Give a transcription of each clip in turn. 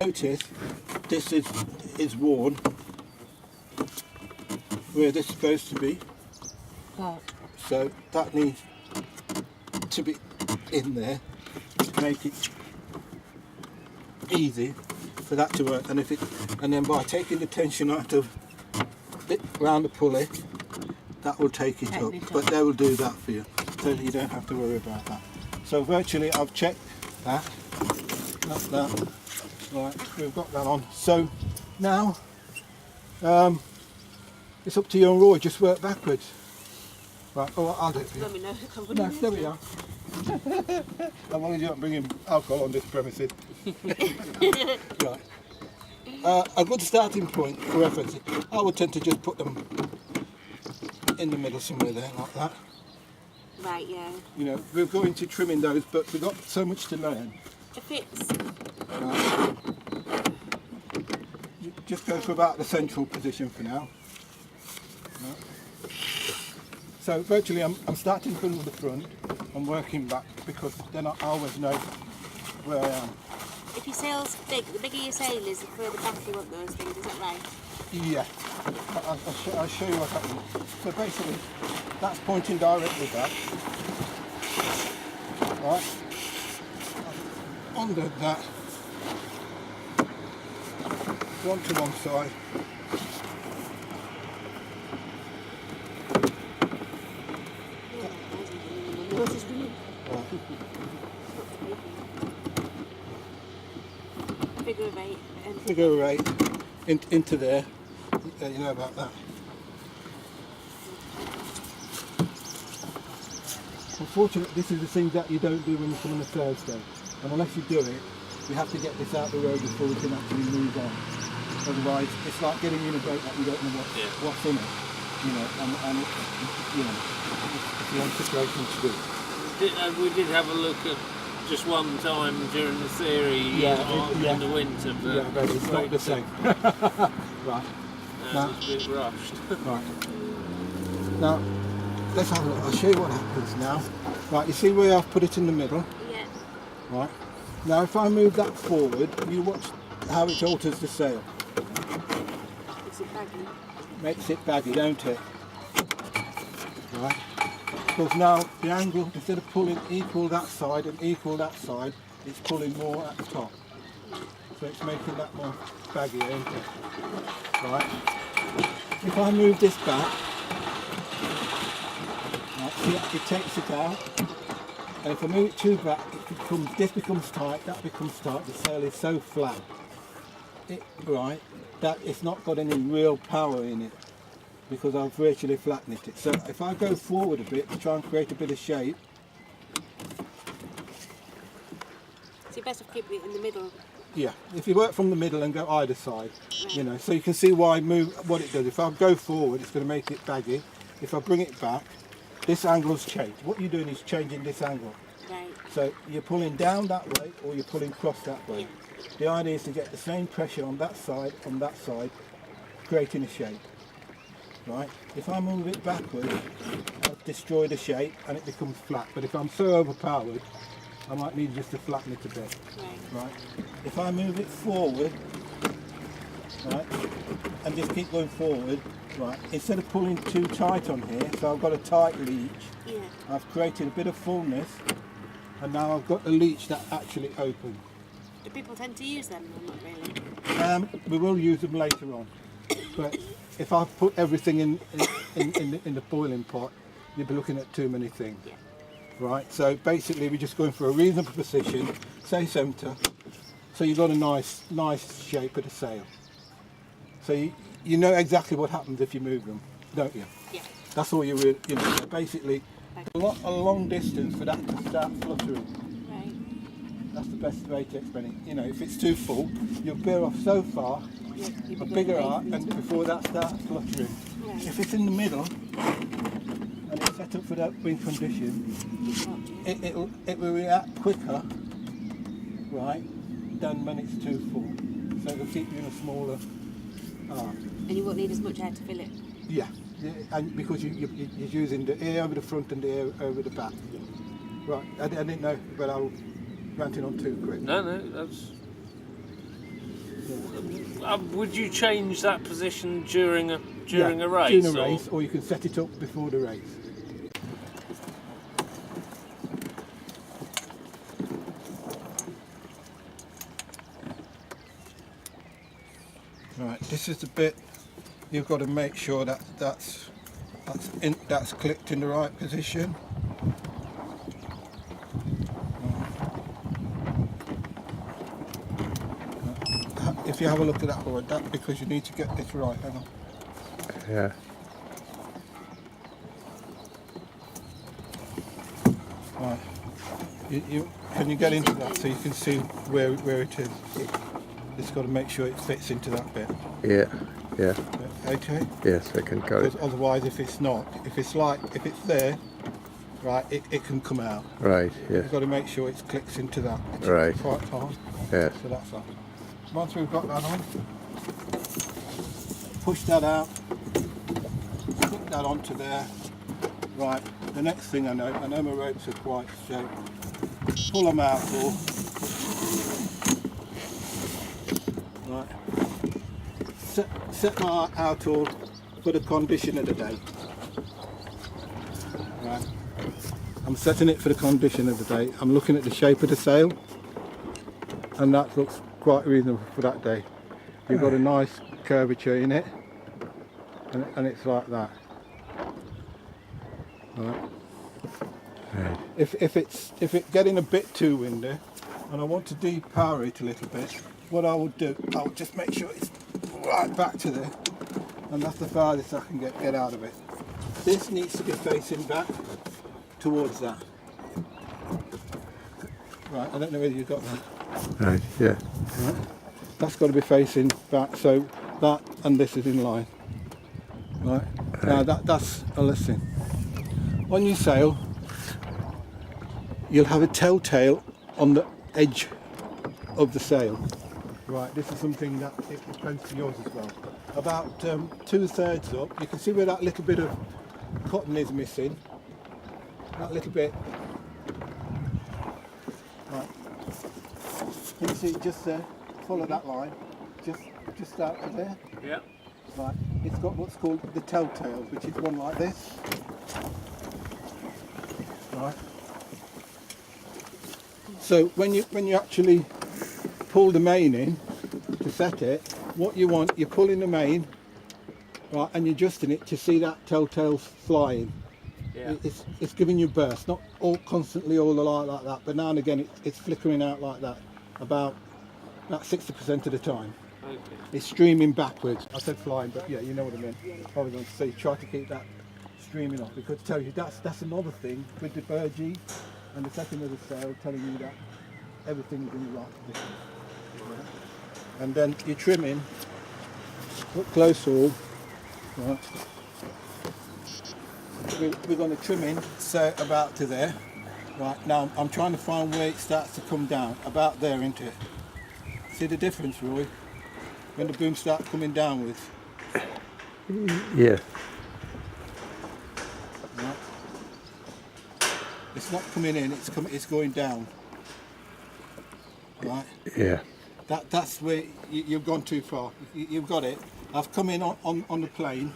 Notice this is worn where this is supposed to be. Right. So that needs to be in there to make it easy for that to work. And then by taking the tension out of it round the pulley, that will take it up. But they will do that for you, so you don't have to worry about that. So virtually I've checked that. That's that. Right, we've got that on. So now it's up to you and Roy, just work backwards. Right, oh, I'll do it for you. Let me know. No, there we are. I'm only not bringing alcohol on this premises. Right. A good starting point for reference, I would tend to just put them in the middle somewhere there, like that. Right, yeah. You know, we're going to trimming those, but we've got so much to learn. If it's... Right. Just go for about the central position for now. Right. So virtually I'm starting from the front and working back, because then I always know where I am. If your sail's big, the bigger your sail is, the further back you want those things, is that right? Yeah, I'll show you what happens. So basically, that's pointing directly back. Right. Under that, one to one side. Figure of 8. Figure of 8 into there. You know about that. Unfortunately, this is the thing that you don't do when you come on a Thursday. And unless you do it, you have to get this out the road before we can actually move on. Otherwise, it's like getting in a boat that you don't know what's in it. You know, and you know, it's the only situation to do. We did have a look at just one time during the theory in the winter, but yeah, but it's not the same. Right. Now, it was a bit rushed. Right. Now, let's have a look. I'll show you what happens now. Right, you see where I've put it in the middle? Yeah. Right. Now, if I move that forward, you watch how it alters the sail. Makes it baggy. Makes it baggy, don't it? Right. Because now the angle, instead of pulling equal that side and equal that side, it's pulling more at the top. So it's making that more baggy, ain't it? Right. If I move this back, right, see, it takes it out. And if I move it too back, this becomes tight, that becomes tight. The sail is so flat, right, that it's not got any real power in it, because I've virtually flattened it. So if I go forward a bit to try and create a bit of shape. So you're best off keeping it in the middle. Yeah, if you work from the middle and go either side, right. You know, so you can see why what it does. If I go forward, it's going to make it baggy. If I bring it back, this angle's changed. What you're doing is changing this angle. Right. So you're pulling down that way or you're pulling across that way. Yeah. The idea is to get the same pressure on that side, creating a shape. Right? If I move it backwards, I've destroyed the shape and it becomes flat. But if I'm so overpowered, I might need just to flatten it a bit. Right? If I move it forward, right, and just keep going forward, right, instead of pulling too tight on here, so I've got a tight leech, yeah. I've created a bit of fullness, and now I've got the leech that actually opens. Do people tend to use them or not really? We will use them later on, but if I put everything in the boiling pot, you'll be looking at too many things. Yeah. Right, so basically we're just going for a reasonable position, say centre, so you've got a nice shape of the sail. So you know exactly what happens if you move them, don't you? Yeah. That's all you really, you know, basically a long distance for that to start fluttering. Right. That's the best way to explain it. You know, if it's too full, you'll veer off so far, a bigger arc, and before that starts fluttering. Right. If it's in the middle, and it's set up for that wind condition, it will react quicker, right, than when it's too full. So it'll keep you in a smaller arc. And you won't need as much air to fill it? Yeah, and because you're using the air over the front and the air over the back. Right, I didn't know, but I was ranting on too quick. No, that's... Would you change that position during a race? During a or- race, or you can set it up before the race. Right, this is the bit you've got to make sure that that's clicked in the right position. If you have a look at that board, that's because you need to get this right. Hang on. Yeah. Right. Can you get into that so you can see where it is? It's got to make sure it fits into that bit. Yeah. Yeah. Okay. Yes, I can got Because it. otherwise, if it's not, if it's there, right, it can come out. Right. Yes. You've got to make sure it clicks into that. It's Right. quite hard. Yes. So that's that. Once we've got that on, push that out, stick that onto there. Right, the next thing I know my ropes are quite straight. Pull them out all. Right. Set my out all for the condition of the day. Right. I'm setting it for the condition of the day. I'm looking at the shape of the sail, and that looks quite reasonable for that day. You've got a nice curvature in it, and it's like that. Right. Right. If it's getting a bit too windy, and I want to depower it a little bit, what I would do, I'll just make sure it's right back to there, and that's the farthest I can get out of it. This needs to be facing back towards that. Right, I don't know whether you got that. Right. Yeah. Right. That's got to be facing back, so that and this is in line. Right. Now that's a lesson. On your sail, you'll have a telltale on the edge of the sail. Right. This is something that it depends to yours as well. About 2/3 up, you can see where that little bit of cotton is missing. That little bit. Right. Can you see it just there? Follow that line, just out to there. Yeah. Right. It's got what's called the telltales, which is one like this. Right. So when you actually pull the main in to set it, what you want, you're pulling the main, right, and you're adjusting it to see that telltale flying. Yeah. It's giving you bursts, not all constantly all the light like that, but now and again it's flickering out like that, about 60% of the time. Okay. It's streaming backwards. I said flying, but yeah, you know what I mean. Horizontal. So you try to keep that streaming off, because to tell you that's another thing with the burgee and the second of the sail, telling you that everything's in the right position. Yeah. And then you're trimming. Look close all. Right. We're going to trim in, so about to there. Right, now I'm trying to find where it starts to come down, about there, into it. See the difference, Roy? When the boom starts coming downwards. Yeah. Right. It's not coming in, it's going down. Right? Yeah. That's where you've gone too far. You've got it. I've come in on the plane,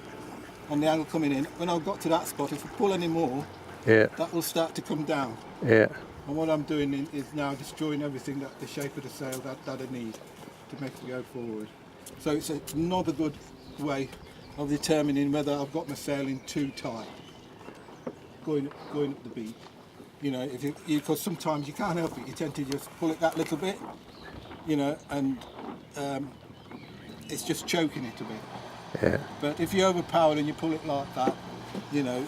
on the angle coming in. When I've got to that spot, if I pull any more, Yeah. that will start to come down. Yeah. And what I'm doing is now destroying everything, that the shape of the sail that I need to make it go forward. So it's another good way of determining whether I've got my sailing too tight, going up the beat. You know, because sometimes you can't help it, you tend to just pull it that little bit, you know, and it's just choking it a bit. Yeah. But if you overpower and you pull it like that, you know,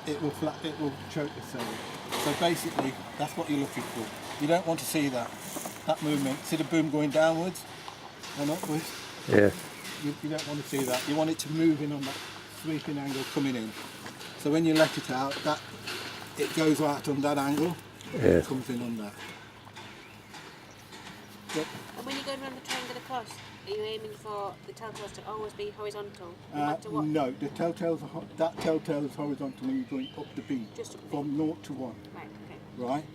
it will choke the sail. So basically, that's what you're looking for. You don't want to see that movement. See the boom going downwards and upwards? Yeah. You don't want to see that. You want it to move in on that sweeping angle coming in. So when you let it out, it goes out on that angle, Yeah. it comes in on that. But, And when you're going around the triangle across, are you aiming for the telltales to always be horizontal, no matter what? no, that telltale is horizontal when you're going up the beat, Just up the from 0 to 1. Right, okay. Right?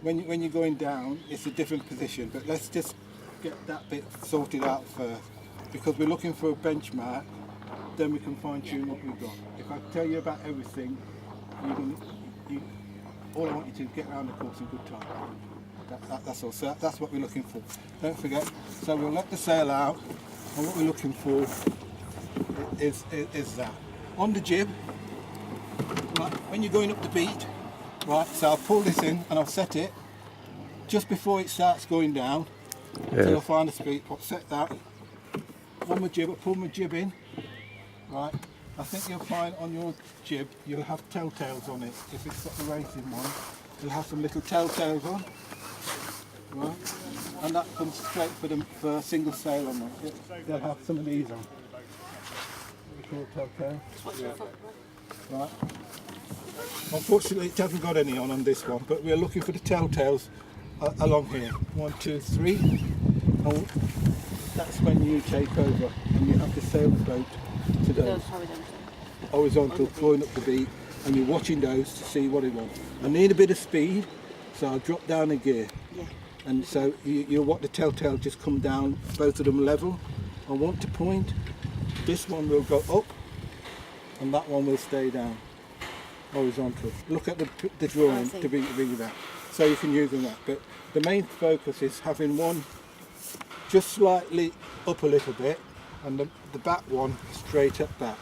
When you're going down, it's a different position. But let's just get that bit sorted out first, because we're looking for a benchmark, then we can fine tune what we've got. If I tell you about everything, all I want you to get around the course in good time. That's all. So that's what we're looking for. Don't forget. So we'll let the sail out, and what we're looking for is that. On the jib, right, when you're going up the beat, right, so I'll pull this in and I'll set it just before it starts going down. Yeah. So I'll find a speed, I'll set that. On my jib, I'll pull my jib in, right. I think you'll find on your jib, you'll have telltales on it. If it's got the racing one, you'll have some little telltales on, right. And that comes straight for a single sail on them. They'll have some of these on. Telltale. Right. Unfortunately, it hasn't got any on this one, but we're looking for the telltales along here. 1, 2, 3. And that's when you take over and you have to sail the boat to those horizontal, going up the beat, and you're watching those to see what it wants. I need a bit of speed, so I'll drop down a gear. Yeah. And so you'll want the telltale just come down, both of them level. I want to point. This one will go up, and that one will stay down, horizontal. Look at the drawing to be that, so you can use that. But the main focus is having one just slightly up a little bit, and the back one straight up back.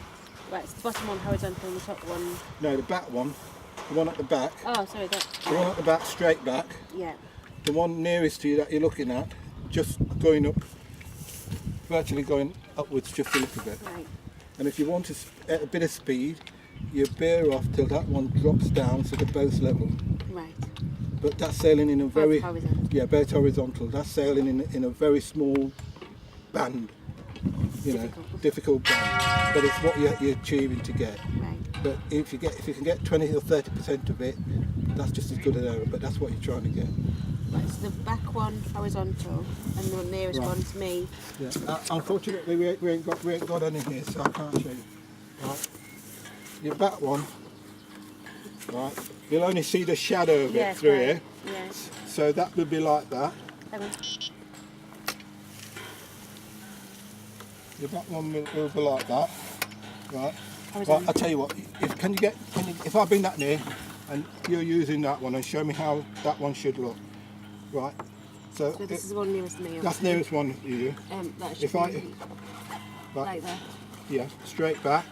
Right, so the bottom one horizontal and the top one... No, the back one, the one at the back. Oh, sorry, that... The one at the back, straight back. Yeah. The one nearest to you that you're looking at, just going up, virtually going upwards just a little bit. Right. And if you want a bit of speed, you bear off till that one drops down so they're both level. Right. But that's sailing in a very... Both horizontal. Yeah, both horizontal. That's sailing in a very small band. Difficult band. But it's what you're achieving to get. Right. But if you can get 20 or 30% of it, that's just as good as ever, but that's what you're trying to get. Right, so the back one horizontal and the nearest one's me. Yeah. Unfortunately, we ain't got any here, so I can't show you. Right. Your back one, right, you'll only see the shadow of it through here. Yes. So that would be like that. Your back one will be like that. Right. Well, I'll tell you what, if I bring that near and you're using that one, and show me how that one should look. Right. So this is the one nearest to me. That's nearest one to you. That should If I be like that. Yeah, straight back.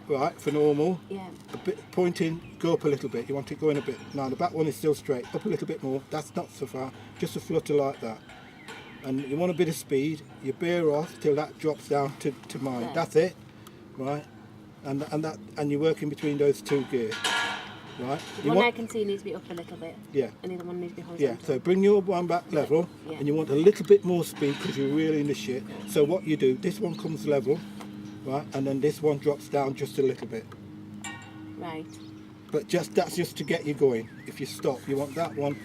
Right, for normal. Yeah. A bit pointing, go up a little bit. You want it going a bit. Now the back one is still straight. Up a little bit more. That's not so far. Just a flutter like that. And you want a bit of speed. You bear off till that drops down to mine. Yeah. That's it. Right. And you're working between those two gears. Right. The one I can see needs to be up a little bit. Yeah. And the other one needs to be horizontal. Yeah. So bring your one back level, and you want a little bit more speed because you're reeling the shit. So what you do, this one comes level, right, and then this one drops down just a little bit. Right. But that's just to get you going. If you stop, you want that one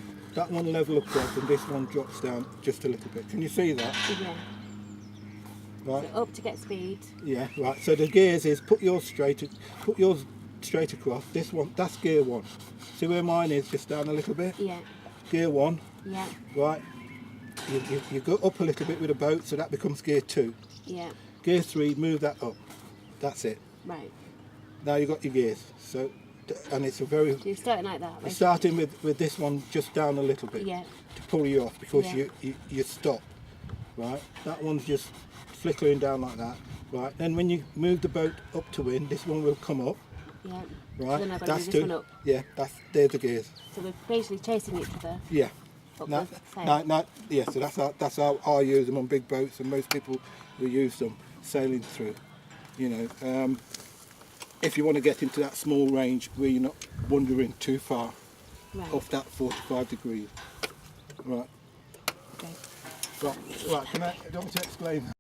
level across, and this one drops down just a little bit. Can you see that? Yeah. Right. So up to get speed. Yeah. Right. So the gears is put yours straight across. This one, that's gear one. See where mine is, just down a little bit? Yeah. Gear one. Yeah. Right. You go up a little bit with a boat, so that becomes gear two. Yeah. Gear three, move that up. That's it. Right. Now you've got your gears. So, and it's a very... So you're starting like that, right? Starting with this one just down a little bit. Yeah. To pull you off, because Yeah. you stop. Right. That one's just flickering down like that. Right. Then when you move the boat up to wind, this one will come up. Yeah. Right. So then I've got to move this one up. Yeah. They're the gears. So we're basically chasing each other. Yeah. Up No, the sail. yeah, so that's how I use them on big boats, and most people will use them sailing through. If you want to get into that small range where you're not wandering too far off that 45 degrees. Right. Okay. Right. Do you want me to explain that?